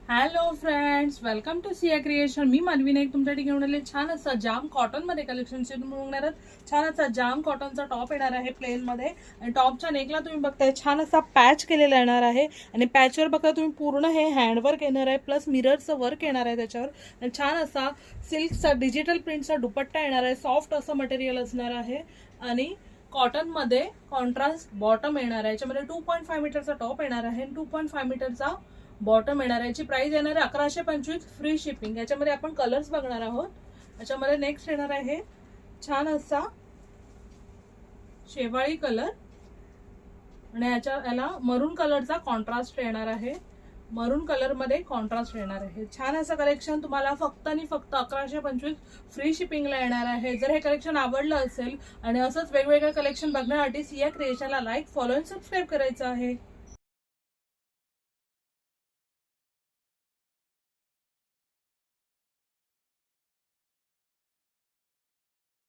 Hello friends, welcome to Siya creation. मी मानवी नाईक तुमच्यासाठी घेऊन आले छान असा जाम कॉटन मध्ये कलेक्शन बघणार आहात. छान असा जाम कॉटनचा टॉप येणार आहे प्लेन मध्ये आणि टॉपच्या नेकला तुम्ही बघताय छान असा पॅच केलेला येणार आहे आणि पॅचवर बघा तुम्ही पूर्ण हे हँडवर्क येणार आहे प्लस मिररचं वर्क येणार आहे त्याच्यावर आणि छान असा सिल्कचा डिजिटल प्रिंटचा दुपट्टा येणार आहे. सॉफ्ट असं मटेरियल असणार आहे आणि कॉटन मध्ये कॉन्ट्रास्ट बॉटम येणार आहे. याच्यामध्ये 2.5 मीटरचा टॉप येणार आहे आणि 2.5 मीटरचा बॉटम येणार आहे. याची प्राइस येणार आहे 1125 फ्री शिपिंग. याच्यामध्ये आपण कलर्स बघणार आहोत. याच्यामध्ये नेक्स्ट येणार आहे छान असा शेवाळी कलर आणि याला मरून कलरचा कॉन्ट्रास्ट येणार आहे. मरून कलर मध्ये कॉन्ट्रास्ट येणार आहे. छान असं कलेक्शन तुम्हाला फक्त आणि फक्त 1125 फ्री शिपिंगला येणार आहे. जर हे कलेक्शन आवडलं असेल आणि असंच वेगवेगळे कलेक्शन बघण्यासाठी सिया क्रिएशनला लाईक, फॉलो आणि सबस्क्राईब करायचं आहे.